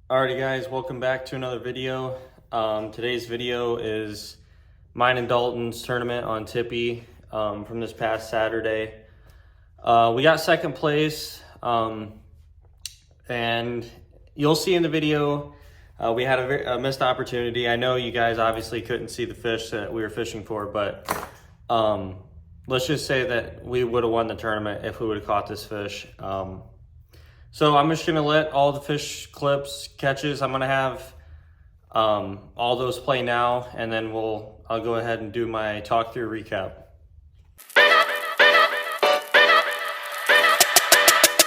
Alrighty guys, welcome back to another video. Today's video is mine and Dalton's tournament on Tippy from this past Saturday. We got second place, and you'll see in the video we had a missed opportunity. I know you guys obviously couldn't see the fish that we were fishing for, but let's just say that we would have won the tournament if we would have caught this fish. So I'm just gonna let all the fish clips, catches, I'm gonna have all those play now, and then I'll go ahead and do my talk through recap.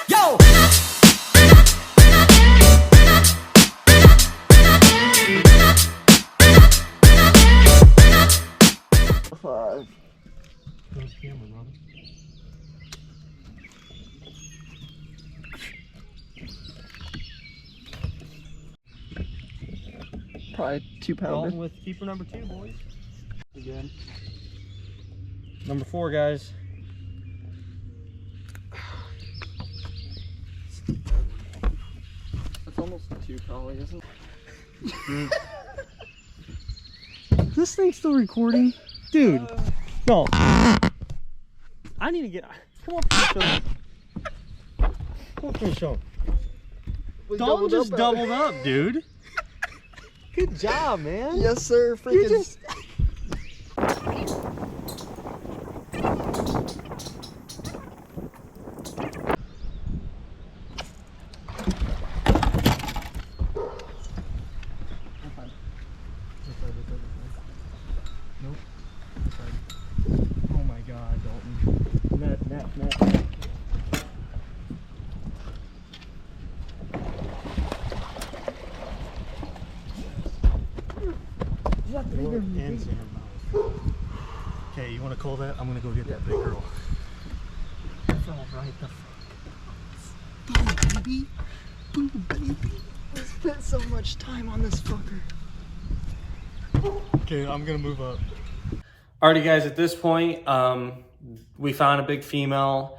Yo! Five. Probably 2 pounder. Dalton with keeper number 2, boys. Again. Number 4, guys. That's almost 2 probably, isn't it? Is this thing still recording? Dude, no. I need to get, come on, finish up. Come on, finish up. Dalton just doubled up, dude. Good job, man. Yes, sir. Freaking. Nope. Oh my God, Dalton. Net. Okay, you want to call that? I'm gonna go get that big girl. All right, the fuck. Boom, baby. Boom, baby. I spent so much time on this fucker. Okay, I'm gonna move up. Alrighty guys, at this point, we found a big female.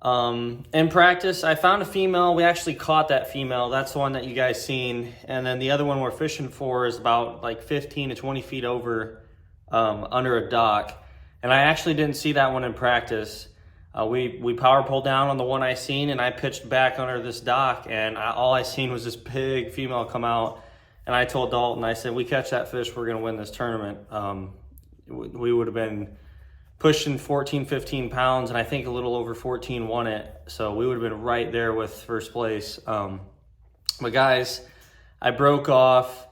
In practice, I found a female. We actually caught that female. That's the one that you guys seen. And then the other one we're fishing for is about like 15 to 20 feet over under a dock. And I actually didn't see that one in practice. We power pulled down on the one I seen, and I pitched back under this dock, and all I seen was this big female come out. And I told Dalton, I said, we catch that fish, we're gonna win this tournament. We would have been pushing 14, 15 pounds, and I think a little over 14 won it. So we would have been right there with first place. But guys, I broke off,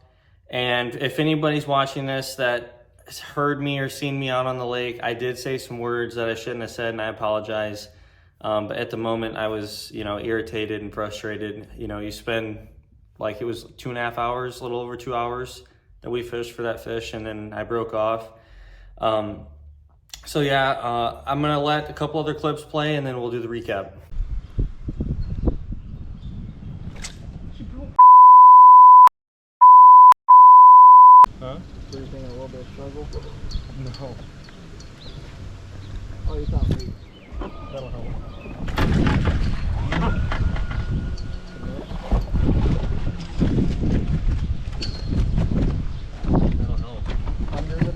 and if anybody's watching this that has heard me or seen me out on the lake, I did say some words that I shouldn't have said, and I apologize. But at the moment I was, irritated and frustrated. You spend, like, it was 2.5 hours, a little over 2 hours that we fished for that fish, and then I broke off. So yeah, I'm gonna let a couple other clips play, and then we'll do the recap. Huh? So you're thinking a little bit of struggle? No. Oh, you thought me. That'll help. That'll help. Under the...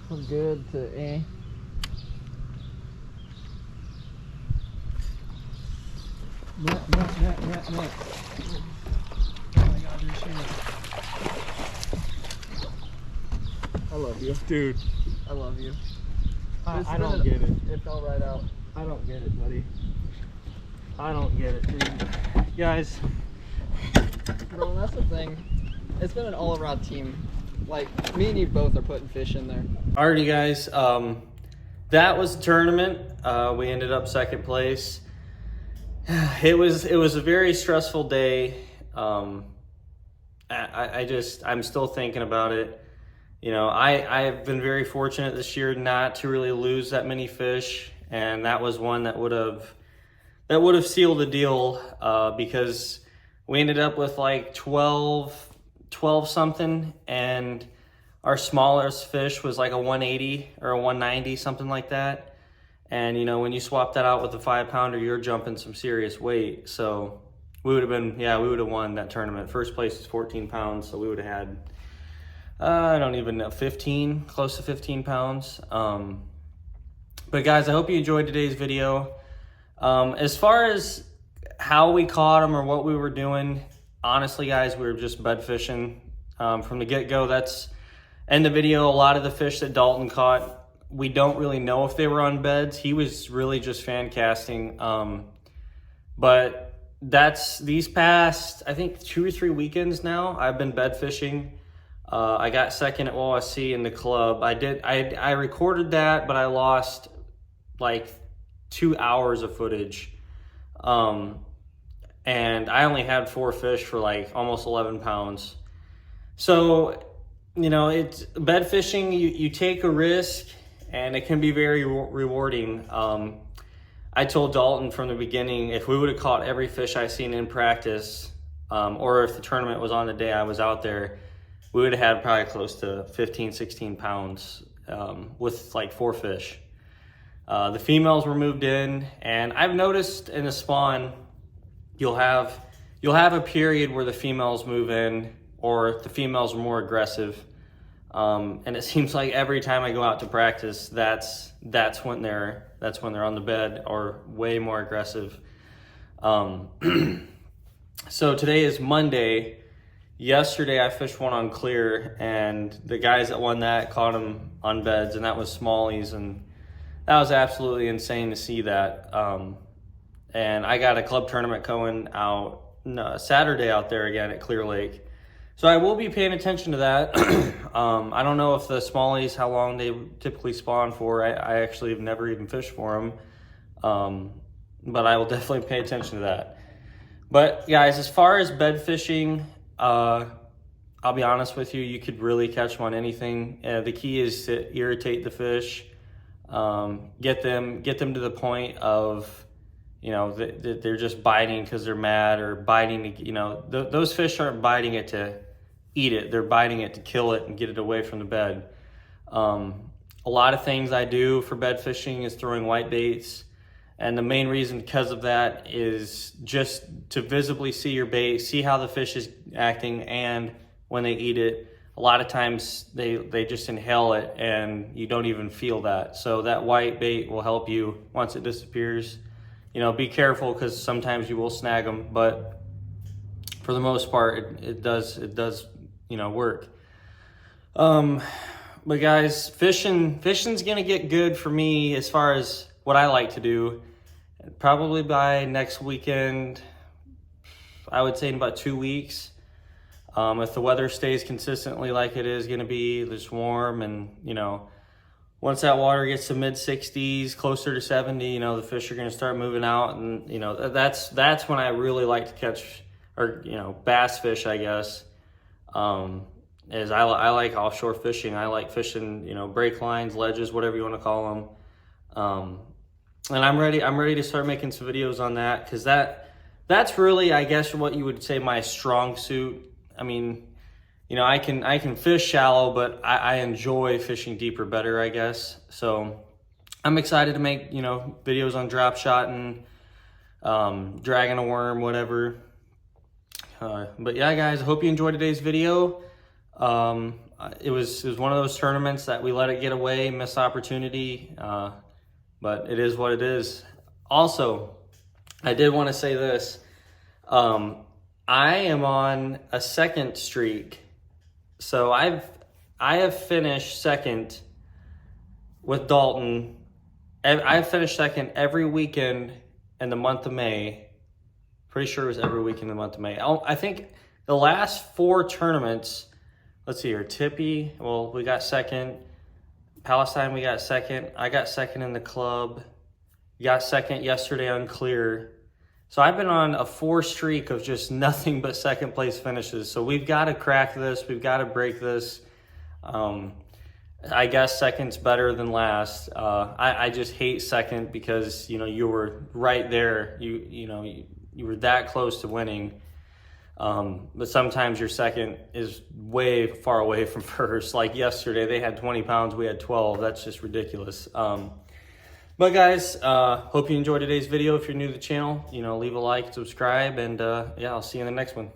From good to eh. Net. Oh my God, there's shit. I love you. Dude, I love you. I don't get it. It fell right out. I don't get it, buddy. I don't get it, dude. Guys. Bro, that's the thing. It's been an all-around team. Like, me and you both are putting fish in there. Alrighty, guys. That was the tournament. We ended up second place. It was a very stressful day. I'm still thinking about it. I've been very fortunate this year not to really lose that many fish, and that was one that would have sealed the deal, because we ended up with like 12 something, and our smallest fish was like a 180 or a 190, something like that. And, you know, when you swap that out with a 5-pounder, you're jumping some serious weight. So we would have been, yeah, we would have won that tournament. First place is 14 pounds, so we would have had, I don't even know, 15, close to 15 pounds. But guys, I hope you enjoyed today's video. As far as how we caught them or what we were doing, honestly, guys, we were just bed fishing from the get-go. That's in the video. A lot of the fish that Dalton caught, we don't really know if they were on beds. He was really just fan casting. But that's these past, I think, 2 or 3 weekends now, I've been bed fishing. I got second at OSC in the club. I recorded that, but I lost like 2 hours of footage. And I only had 4 fish for like almost 11 pounds. So, you know, it's bed fishing, you take a risk and it can be very rewarding. I told Dalton from the beginning, if we would have caught every fish I seen in practice, or if the tournament was on the day I was out there, we would have had probably close to 15, 16 pounds with like 4 fish. The females were moved in, and I've noticed in the spawn, you'll have a period where the females move in, or the females are more aggressive. And it seems like every time I go out to practice, that's when they're on the bed or way more aggressive. So today is Monday. Yesterday I fished one on clear, and the guys that won that caught them on beds, and that was smallies, and that was absolutely insane to see that. And I got a club tournament going out Saturday out there again at Clear Lake. So I will be paying attention to that. I don't know if the smallies, how long they typically spawn for. I actually have never even fished for them. But I will definitely pay attention to that. But guys, as far as bed fishing, I'll be honest with you, you could really catch them on anything. The key is to irritate the fish. Get them to the point of, you know, they're just biting because they're mad, or biting to, you know, those fish aren't biting it to eat it. They're biting it to kill it and get it away from the bed. A lot of things I do for bed fishing is throwing white baits. And the main reason because of that is just to visibly see your bait, see how the fish is acting, and when they eat it, a lot of times they just inhale it and you don't even feel that. So that white bait will help you once it disappears. You know, be careful because sometimes you will snag them, but for the most part, it does, you know, work. But guys, fishing's gonna get good for me as far as what I like to do. Probably by next weekend, I would say in about 2 weeks. If the weather stays consistently like it is gonna be, just warm, and, you know, once that water gets to mid-60s, closer to 70, you know, the fish are gonna start moving out, and, you know, that's when I really like to catch, or, you know, bass fish, I guess. Is I like offshore fishing. I like fishing, you know, break lines, ledges, whatever you want to call them. And I'm ready to start making some videos on that, because that's really, I guess, what you would say my strong suit. I mean, you know, I can fish shallow, but I enjoy fishing deeper better, I guess. So I'm excited to make, you know, videos on drop shotting, dragging a worm, whatever. But yeah, guys, I hope you enjoyed today's video. It was one of those tournaments that we let it get away, missed opportunity, but it is what it is. Also, I did want to say this. I am on a second streak. So I have finished second with Dalton. I've finished second every weekend in the month of May. Pretty sure it was every weekend in the month of May. I think the last 4 tournaments, let's see here, Tippy, well, we got second. Palestine, we got second. I got second in the club. Got second yesterday on clear. So I've been on a 4 streak of just nothing but second place finishes. So we've got to crack this. We've got to break this. I guess second's better than last. I just hate second because, you know, you were right there. You know, you were that close to winning. But sometimes your second is way far away from first. Like yesterday, they had 20 pounds, we had 12. That's just ridiculous. But guys, hope you enjoyed today's video. If you're new to the channel, leave a like, subscribe, and yeah, I'll see you in the next one.